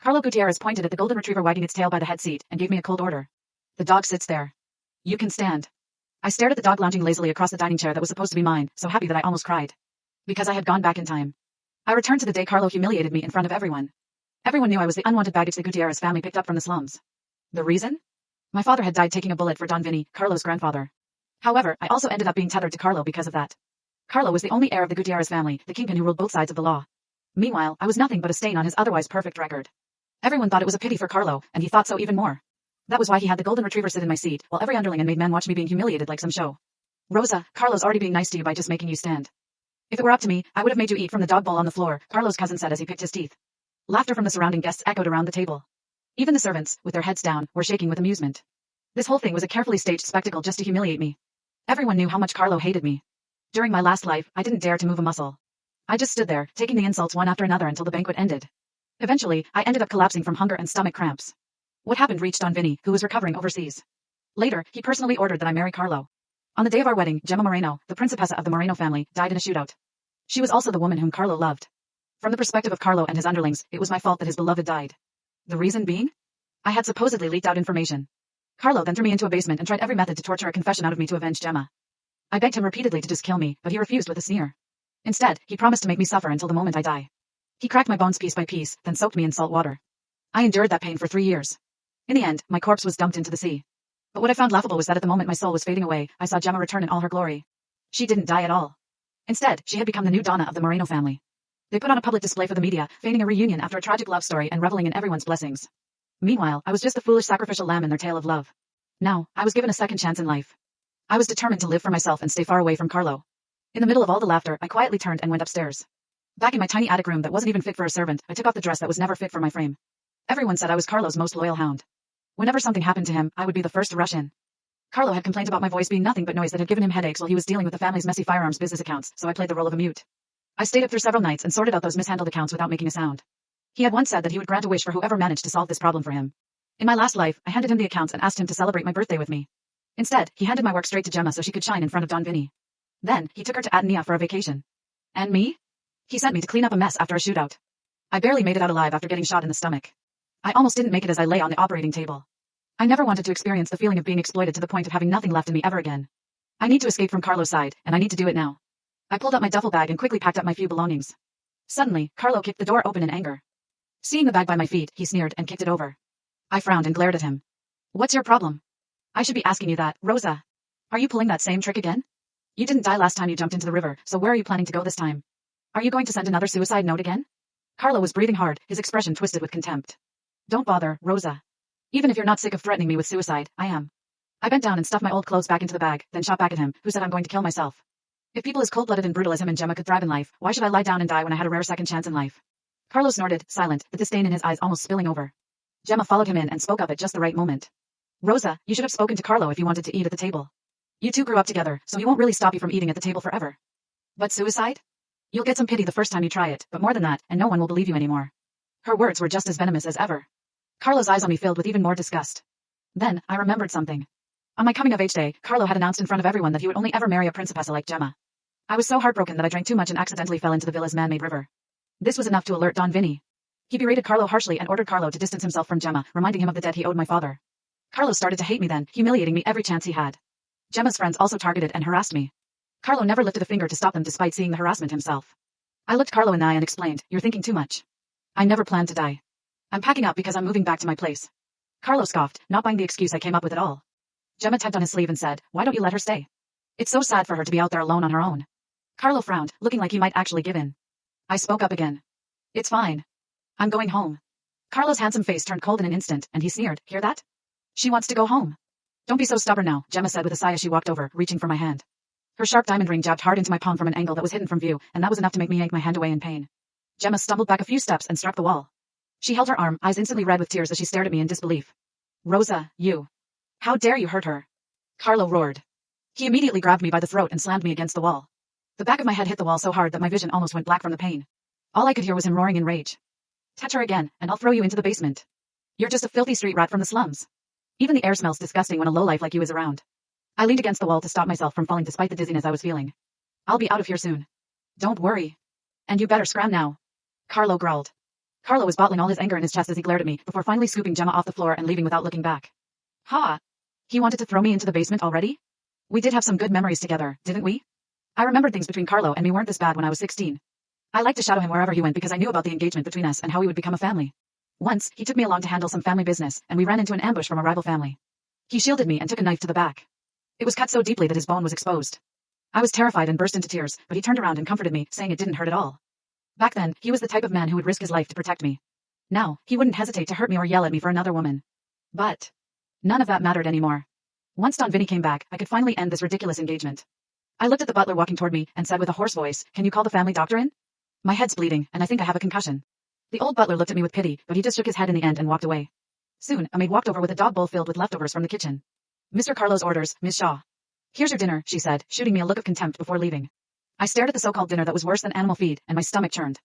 Carlo Gutierrez pointed at the golden retriever wagging its tail by the head seat and gave me a cold order. The dog sits there. You can stand. I stared at the dog lounging lazily across the dining chair that was supposed to be mine, so happy that I almost cried. Because I had gone back in time. I returned to the day Carlo humiliated me in front of everyone. Everyone knew I was the unwanted baggage the Gutierrez family picked up from the slums. The reason? My father had died taking a bullet for Don Vinny, Carlo's grandfather. However, I also ended up being tethered to Carlo because of that. Carlo was the only heir of the Gutierrez family, the kingpin who ruled both sides of the law. Meanwhile, I was nothing but a stain on his otherwise perfect record. Everyone thought it was a pity for Carlo, and he thought so even more. That was why he had the golden retriever sit in my seat, while every underling and maid man watched me being humiliated like some show. Rosa, Carlo's already being nice to you by just making you stand. If it were up to me, I would have made you eat from the dog bowl on the floor, Carlo's cousin said as he picked his teeth. Laughter from the surrounding guests echoed around the table. Even the servants, with their heads down, were shaking with amusement. This whole thing was a carefully staged spectacle just to humiliate me. Everyone knew how much Carlo hated me. During my last life, I didn't dare to move a muscle. I just stood there, taking the insults one after another until the banquet ended. Eventually, I ended up collapsing from hunger and stomach cramps. What happened reached Don Vinny, who was recovering overseas. Later, he personally ordered that I marry Carlo. On the day of our wedding, Gemma Moreno, the principessa of the Moreno family, died in a shootout. She was also the woman whom Carlo loved. From the perspective of Carlo and his underlings, it was my fault that his beloved died. The reason being? I had supposedly leaked out information. Carlo then threw me into a basement and tried every method to torture a confession out of me to avenge Gemma. I begged him repeatedly to just kill me, but he refused with a sneer. Instead, he promised to make me suffer until the moment I die. He cracked my bones piece by piece, then soaked me in salt water. I endured that pain for 3 years. In the end, my corpse was dumped into the sea. But what I found laughable was that at the moment my soul was fading away, I saw Gemma return in all her glory. She didn't die at all. Instead, she had become the new Donna of the Moreno family. They put on a public display for the media, feigning a reunion after a tragic love story and reveling in everyone's blessings. Meanwhile, I was just a foolish sacrificial lamb in their tale of love. Now, I was given a second chance in life. I was determined to live for myself and stay far away from Carlo. In the middle of all the laughter, I quietly turned and went upstairs. Back in my tiny attic room that wasn't even fit for a servant, I took off the dress that was never fit for my frame. Everyone said I was Carlo's most loyal hound. Whenever something happened to him, I would be the first to rush in. Carlo had complained about my voice being nothing but noise that had given him headaches while he was dealing with the family's messy firearms business accounts, so I played the role of a mute. I stayed up through several nights and sorted out those mishandled accounts without making a sound. He had once said that he would grant a wish for whoever managed to solve this problem for him. In my last life, I handed him the accounts and asked him to celebrate my birthday with me. Instead, he handed my work straight to Gemma so she could shine in front of Don Vinny. Then, he took her to Adenia for a vacation. And me? He sent me to clean up a mess after a shootout. I barely made it out alive after getting shot in the stomach. I almost didn't make it as I lay on the operating table. I never wanted to experience the feeling of being exploited to the point of having nothing left in me ever again. I need to escape from Carlo's side, and I need to do it now. I pulled out my duffel bag and quickly packed up my few belongings. Suddenly, Carlo kicked the door open in anger. Seeing the bag by my feet, he sneered and kicked it over. I frowned and glared at him. What's your problem? I should be asking you that, Rosa. Are you pulling that same trick again? You didn't die last time you jumped into the river, so where are you planning to go this time? Are you going to send another suicide note again? Carlo was breathing hard, his expression twisted with contempt. Don't bother, Rosa. Even if you're not sick of threatening me with suicide, I am. I bent down and stuffed my old clothes back into the bag, then shot back at him, who said I'm going to kill myself. If people as cold-blooded and brutal as him and Gemma could thrive in life, why should I lie down and die when I had a rare second chance in life? Carlo snorted, silent, the disdain in his eyes almost spilling over. Gemma followed him in and spoke up at just the right moment. Rosa, you should have spoken to Carlo if you wanted to eat at the table. You two grew up together, so he won't really stop you from eating at the table forever. But suicide? You'll get some pity the first time you try it, but more than that, and no one will believe you anymore. Her words were just as venomous as ever. Carlo's eyes on me filled with even more disgust. Then, I remembered something. On my coming-of-age day, Carlo had announced in front of everyone that he would only ever marry a principessa like Gemma. I was so heartbroken that I drank too much and accidentally fell into the villa's man-made river. This was enough to alert Don Vinny. He berated Carlo harshly and ordered Carlo to distance himself from Gemma, reminding him of the debt he owed my father. Carlo started to hate me then, humiliating me every chance he had. Gemma's friends also targeted and harassed me. Carlo never lifted a finger to stop them despite seeing the harassment himself. I looked Carlo in the eye and explained, "You're thinking too much. I never planned to die. I'm packing up because I'm moving back to my place." Carlo scoffed, not buying the excuse I came up with at all. Gemma tugged on his sleeve and said, "Why don't you let her stay? It's so sad for her to be out there alone on her own." Carlo frowned, looking like he might actually give in. I spoke up again. "It's fine. I'm going home." Carlo's handsome face turned cold in an instant, and he sneered, "Hear that? She wants to go home." "Don't be so stubborn now," Gemma said with a sigh as she walked over, reaching for my hand. Her sharp diamond ring jabbed hard into my palm from an angle that was hidden from view, and that was enough to make me yank my hand away in pain. Gemma stumbled back a few steps and struck the wall. She held her arm, eyes instantly red with tears as she stared at me in disbelief. "Rosa, you. How dare you hurt her?" Carlo roared. He immediately grabbed me by the throat and slammed me against the wall. The back of my head hit the wall so hard that my vision almost went black from the pain. All I could hear was him roaring in rage. "Touch her again, and I'll throw you into the basement. You're just a filthy street rat from the slums. Even the air smells disgusting when a lowlife like you is around." I leaned against the wall to stop myself from falling despite the dizziness I was feeling. "I'll be out of here soon. Don't worry. And you better scram now," Carlo growled. Carlo was bottling all his anger in his chest as he glared at me, before finally scooping Gemma off the floor and leaving without looking back. Ha! He wanted to throw me into the basement already? We did have some good memories together, didn't we? I remembered things between Carlo and me weren't this bad when I was 16. I liked to shadow him wherever he went because I knew about the engagement between us and how we would become a family. Once, he took me along to handle some family business, and we ran into an ambush from a rival family. He shielded me and took a knife to the back. It was cut so deeply that his bone was exposed. I was terrified and burst into tears, but he turned around and comforted me, saying it didn't hurt at all. Back then, he was the type of man who would risk his life to protect me. Now, he wouldn't hesitate to hurt me or yell at me for another woman. But none of that mattered anymore. Once Don Vinny came back, I could finally end this ridiculous engagement. I looked at the butler walking toward me and said with a hoarse voice, "Can you call the family doctor in? My head's bleeding, and I think I have a concussion." The old butler looked at me with pity, but he just shook his head in the end and walked away. Soon, a maid walked over with a dog bowl filled with leftovers from the kitchen. "Mr. Carlo's orders, Miss Shaw." "Here's your dinner," she said, shooting me a look of contempt before leaving. I stared at the so-called dinner that was worse than animal feed, and my stomach churned.